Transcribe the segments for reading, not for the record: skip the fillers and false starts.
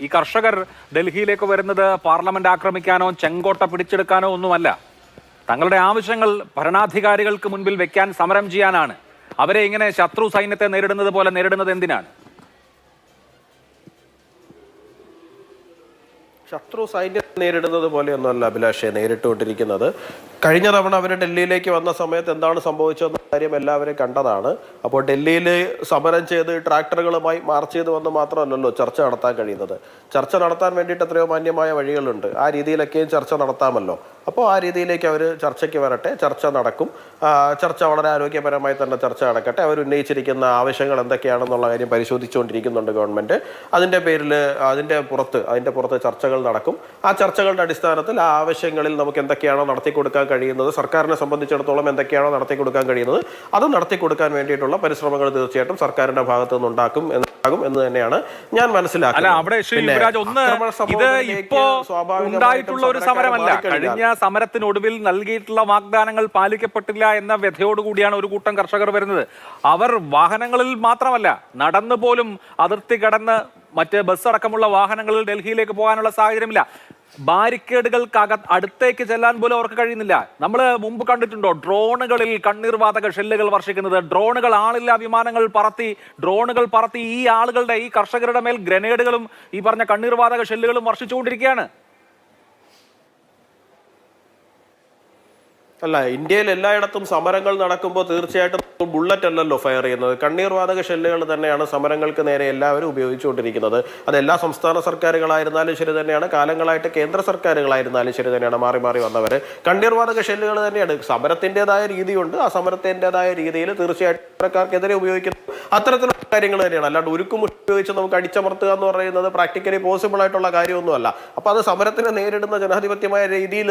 ഈ കർഷകർ ഡൽഹിയിലേക്ക് വരുന്നത് പാർലമെന്റ് ആക്രമിക്കാനോ ചെങ്കോട്ട പിടിച്ചെടുക്കാനോ ഒന്നുമല്ല. തങ്ങളുടെ ആവശ്യങ്ങൾ ഭരണാധികാരികൾക്ക് മുൻപിൽ വെക്കാൻ സമരം ചെയ്യാനാണ്. അവരെ ഇങ്ങനെ ശത്രു സൈന്യത്തെ നേരിടുന്നത് പോലെ നേരിടുന്നത് എന്തിനാണ്? ശത്രു സൈന്യത്തെ നേരിടുന്നത് പോലെയൊന്നുമല്ല അഭിലാഷയെ നേരിട്ടുകൊണ്ടിരിക്കുന്നത്. കഴിഞ്ഞ തവണ അവർ ഡൽഹിയിലേക്ക് വന്ന സമയത്ത് എന്താണ് സംഭവിച്ചതെന്ന കാര്യം എല്ലാവരും കണ്ടതാണ്. അപ്പോൾ ഡൽഹിയിൽ സമരം ചെയ്ത് ട്രാക്ടറുകളുമായി മാർച്ച് ചെയ്ത് വന്ന് മാത്രമല്ലല്ലോ ചർച്ച നടത്താൻ കഴിയുന്നത്. ചർച്ച നടത്താൻ വേണ്ടിയിട്ട് എത്രയോ മാന്യമായ വഴികളുണ്ട്. ആ രീതിയിലൊക്കെയും ചർച്ച നടത്താമല്ലോ. അപ്പോൾ ആ രീതിയിലേക്ക് അവർ ചർച്ചയ്ക്ക് വരട്ടെ, ചർച്ച നടക്കും. ചർച്ച വളരെ ആരോഗ്യപരമായി തന്നെ ചർച്ച നടക്കട്ടെ. അവർ ഉന്നയിച്ചിരിക്കുന്ന ആവശ്യങ്ങൾ എന്തൊക്കെയാണെന്നുള്ള കാര്യം പരിശോധിച്ചുകൊണ്ടിരിക്കുന്നുണ്ട് ഗവൺമെന്റ്. അതിൻ്റെ പേരിൽ അതിൻ്റെ പുറത്ത് ചർച്ചകൾ നടക്കും. ആ ചർച്ചകളുടെ അടിസ്ഥാനത്തിൽ ആ ആവശ്യങ്ങളിൽ നമുക്ക് എന്തൊക്കെയാണോ നടത്തി കൊടുക്കാൻ കഴിയുന്നത്, സർക്കാരിനെ സംബന്ധിച്ചിടത്തോളം എന്തൊക്കെയാണോ നടത്തി കൊടുക്കാൻ കഴിയുന്നത്, അത് നടത്തി കൊടുക്കാൻ വേണ്ടിയിട്ടുള്ള പരിശ്രമങ്ങൾ തീർച്ചയായിട്ടും സർക്കാരിന്റെ ഭാഗത്തു നിന്നുണ്ടാകും എന്ന് തന്നെയാണ് ഞാൻ മനസ്സിലാക്കുന്നത്. ഉണ്ടായിട്ടുള്ള ഒരു സമരമല്ല. കഴിഞ്ഞ സമരത്തിനൊടുവിൽ നൽകിയിട്ടുള്ള വാഗ്ദാനങ്ങൾ പാലിക്കപ്പെട്ടില്ല എന്ന വ്യഥയോടുകൂടിയാണ് ഒരു കൂട്ടം കർഷകർ വരുന്നത്. അവർ വാഹനങ്ങളിൽ മാത്രമല്ല, നടന്നു പോലും അതിർത്തി കടന്ന് മറ്റ് ബസ് അടക്കമുള്ള വാഹനങ്ങളിൽ ഡൽഹിയിലേക്ക് പോകാനുള്ള സാഹചര്യമില്ല. അടുത്തേക്ക് ചെല്ലാൻ പോലും അവർക്ക് കഴിയുന്നില്ല. നമ്മൾ മുമ്പ് കണ്ടിട്ടുണ്ടോ ഡ്രോണുകളിൽ കണ്ണീർവാതക ഷെല്ലുകൾ വർഷിക്കുന്നത്? ഡ്രോണുകൾ ആളില്ലാ വിമാനങ്ങൾ പറത്തി ഈ ആളുകളുടെ, ഈ കർഷകരുടെ മേൽ ഗ്രനേഡുകളും ഈ പറഞ്ഞ കണ്ണീർവാതക ഷെല്ലുകളും വർഷിച്ചുകൊണ്ടിരിക്കുകയാണ്. അല്ല, ഇന്ത്യയിൽ എല്ലായിടത്തും സമരങ്ങൾ നടക്കുമ്പോൾ തീർച്ചയായിട്ടും ബുള്ളറ്റ് അല്ലല്ലോ ഫയർ ചെയ്യുന്നത്. കണ്ണീർവാതക ഷെല്ലുകൾ തന്നെയാണ് സമരങ്ങൾക്ക് നേരെ എല്ലാവരും ഉപയോഗിച്ചുകൊണ്ടിരിക്കുന്നത്. അതെല്ലാ സംസ്ഥാന സർക്കാരുകളായിരുന്നാലും ശരി തന്നെയാണ്, കാലങ്ങളായിട്ട് കേന്ദ്ര സർക്കാരുകളായിരുന്നാലും ശരി തന്നെയാണ്, മാറി മാറി വന്നവർ കണ്ണീർവാതക ഷെല്ലുകൾ തന്നെയാണ്. സമരത്തിൻ്റെതായ രീതിയുണ്ട്. ആ സമരത്തിൻ്റെതായ രീതിയിൽ തീർച്ചയായിട്ടും സർക്കാർക്കെതിരെ ഉപയോഗിക്കുന്ന അത്തരത്തിലുള്ള കാര്യങ്ങൾ തന്നെയാണ്. അല്ലാണ്ട് ഉരുക്കുമുട്ടി ഉപയോഗിച്ച് നമുക്ക് അടിച്ചമർത്തുക എന്ന് പറയുന്നത് പ്രാക്ടിക്കലി പോസിബിൾ ആയിട്ടുള്ള കാര്യമൊന്നുമല്ല. അപ്പോൾ അത് സമരത്തിനെ നേരിടുന്ന ജനാധിപത്യമായ രീതിയിൽ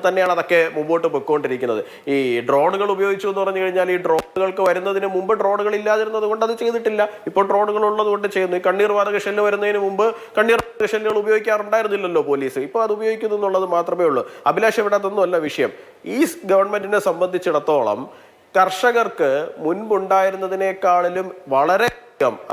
തന്നെയാണ് അതൊക്കെ മുമ്പോട്ട് പോയിക്കൊണ്ടിരിക്കുന്നത്. ഈ ഡ്രോണുകൾ ഉപയോഗിച്ചു എന്ന് പറഞ്ഞു കഴിഞ്ഞാൽ, ഈ ഡ്രോണുകൾക്ക് വരുന്നതിന് മുമ്പ് ഡ്രോണുകൾ ഇല്ലാതിരുന്നത് കൊണ്ട് അത് ചെയ്തിട്ടില്ല. ഇപ്പോൾ ഡ്രോണുകൾ ഉള്ളത് കൊണ്ട് ചെയ്യുന്നു. ഈ കണ്ണീർവാതക ഷെല്ല് വരുന്നതിന് മുമ്പ് കണ്ണീർവാതക ഷെല്ലുകൾ ഉപയോഗിക്കാറുണ്ടായിരുന്നില്ലല്ലോ പോലീസ്. ഇപ്പോൾ അത് ഉപയോഗിക്കുന്നു എന്നുള്ളത് മാത്രമേ ഉള്ളൂ. അഭിലാഷ്, ഇവിടെ അതൊന്നുമല്ല വിഷയം. ഈ ഗവൺമെന്റിനെ സംബന്ധിച്ചിടത്തോളം കർഷകർക്ക് മുൻപുണ്ടായിരുന്നതിനേക്കാളിലും വളരെ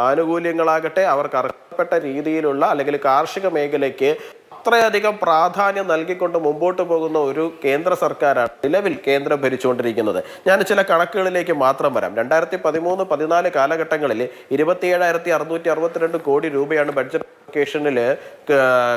ആനുകൂല്യങ്ങളാകട്ടെ, അവർക്ക് അർഹപ്പെട്ട രീതിയിലുള്ള അല്ലെങ്കിൽ കാർഷിക മേഖലയ്ക്ക് അത്രയധികം പ്രാധാന്യം നൽകിക്കൊണ്ട് മുമ്പോട്ട് പോകുന്ന ഒരു കേന്ദ്ര സർക്കാരാണ് നിലവിൽ കേന്ദ്രം ഭരിച്ചുകൊണ്ടിരിക്കുന്നത്. ഞാൻ ചില കണക്കുകളിലേക്ക് മാത്രം വരാം. 2013-14 കാലഘട്ടങ്ങളിൽ 27,662 കോടി രൂപയാണ് ബഡ്ജറ്റ് അലോക്കേഷനിൽ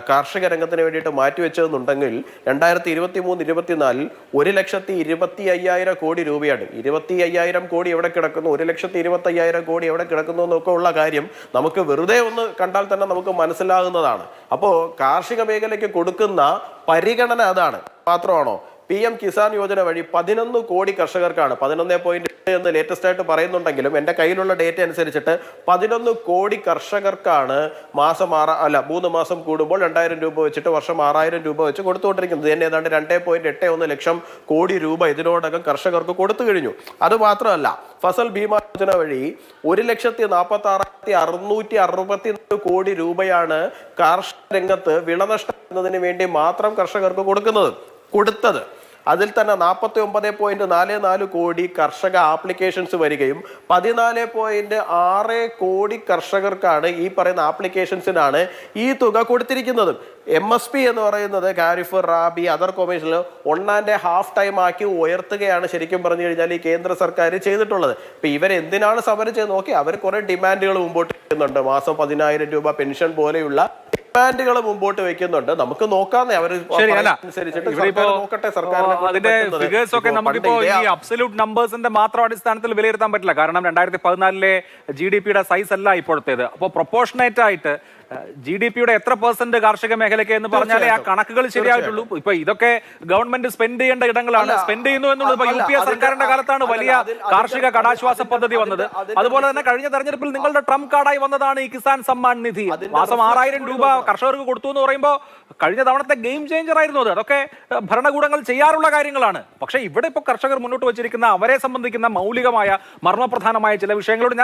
കാർഷിക രംഗത്തിന് വേണ്ടിയിട്ട് മാറ്റിവെച്ചതെന്നുണ്ടെങ്കിൽ 2023-24 1,25,000 കോടി രൂപയാണ്. 25,000 കോടി എവിടെ കിടക്കുന്നു, 1,25,000 കോടി എവിടെ കിടക്കുന്നു എന്നൊക്കെ ഉള്ള കാര്യം നമുക്ക് വെറുതെ ഒന്ന് കണ്ടാൽ തന്നെ നമുക്ക് മനസ്സിലാകുന്നതാണ്. അപ്പോൾ കാർഷിക മേഖലയ്ക്ക് കൊടുക്കുന്ന പരിഗണന അതാണ്. മാത്രമാണോ? PM കിസാൻ യോജന വഴി 11 കോടി കർഷകർക്കാണ്, 11.8 എന്ന് ലേറ്റസ്റ്റ് ആയിട്ട് പറയുന്നുണ്ടെങ്കിലും എൻ്റെ കയ്യിലുള്ള ഡേറ്റ അനുസരിച്ചിട്ട് 11 കോടി കർഷകർക്കാണ് 3 മാസം കൂടുമ്പോൾ 2,000 രൂപ വെച്ചിട്ട് വർഷം 6,000 രൂപ വെച്ച് കൊടുത്തുകൊണ്ടിരിക്കുന്നത്. തന്നെ ഏതാണ്ട് 2.81 ലക്ഷം കോടി രൂപ ഇതിനോടകം കർഷകർക്ക് കൊടുത്തു കഴിഞ്ഞു. അതുമാത്രമല്ല, ഫസൽ ഭീമാ യോജന വഴി 1,46,664 കോടി രൂപയാണ് കാർഷിക രംഗത്ത് വിളനഷ്ടം എന്നതിന് വേണ്ടി മാത്രം കർഷകർക്ക് കൊടുത്തത്. അതിൽ തന്നെ 49.44 കോടി കർഷക ആപ്ലിക്കേഷൻസ് വരികയും 14.6 കോടി കർഷകർക്കാണ് ഈ പറയുന്ന ആപ്ലിക്കേഷൻസിനാണ് ഈ തുക കൊടുത്തിരിക്കുന്നത്. MSP എന്ന് പറയുന്നത് kharif, rabi, other commercial 1.5 time ആക്കി ഉയർത്തുകയാണ് ശരിക്കും പറഞ്ഞു കഴിഞ്ഞാൽ ഈ കേന്ദ്ര സർക്കാർ ചെയ്തിട്ടുള്ളത്. ഇപ്പൊ ഇവരെന്തിനാണ് സമരം ചെയ്ത് നോക്കി? അവർ കുറെ ഡിമാൻഡുകൾ മുമ്പോട്ട് വെക്കുന്നുണ്ട്. മാസം 10,000 രൂപ പെൻഷൻ പോലെയുള്ള ഡിമാൻഡുകൾ മുമ്പോട്ട് വെക്കുന്നുണ്ട്. നമുക്ക് നോക്കാന്നേ, അവർ നോക്കട്ടെ. സർക്കാരിനെ അതിന്റെ ഫിഗേഴ്സ് ഒക്കെ നമുക്കിപ്പോ ഈ അബ്സല്യൂട്ട് നമ്പേഴ്സിന്റെ മാത്രം അടിസ്ഥാനത്തിൽ വിലയിരുത്താൻ പറ്റില്ല. കാരണം 2014 GDP-യുടെ സൈസ് അല്ല ഇപ്പോഴത്തേത്. അപ്പോൾ പ്രൊപ്പോർഷനേറ്റ് ആയിട്ട് GDP-യുടെ എത്ര % കാർഷിക മേഖലയ്ക്ക് എന്ന് പറഞ്ഞാലേ ആ കണക്കുകൾ ശരിയായിട്ടുള്ളൂ. ഇപ്പൊ ഇതൊക്കെ ഗവൺമെന്റ് സ്പെൻഡ് ചെയ്യേണ്ട ഇടങ്ങളാണ്. സ്പെൻഡ് ചെയ്യുന്നു എന്നുള്ളത് UPA സർക്കാരിന്റെ കാലത്താണ് വലിയ കാർഷിക കടാശ്വാസ പദ്ധതി വന്നത്. അതുപോലെ തന്നെ കഴിഞ്ഞ തെരഞ്ഞെടുപ്പിൽ നിങ്ങളുടെ ട്രംപ് കാർഡായി വന്നതാണ് ഈ കിസാൻ സമ്മാൻ നിധി. മാസം 6,000 രൂപ കർഷകർക്ക് കൊടുത്തു എന്ന് പറയുമ്പോൾ കഴിഞ്ഞ തവണത്തെ ഗെയിം ചേഞ്ചർ ആയിരുന്നു അത്. അതൊക്കെ ഭരണകൂടങ്ങൾ ചെയ്യാറുള്ള കാര്യങ്ങളാണ്. പക്ഷേ ഇവിടെ ഇപ്പോൾ കർഷകർ മുന്നോട്ട് വെച്ചിരിക്കുന്ന അവരെ സംബന്ധിക്കുന്ന മൗലികമായ മർമ്മപ്രധാനമായ ചില വിഷയങ്ങളോട്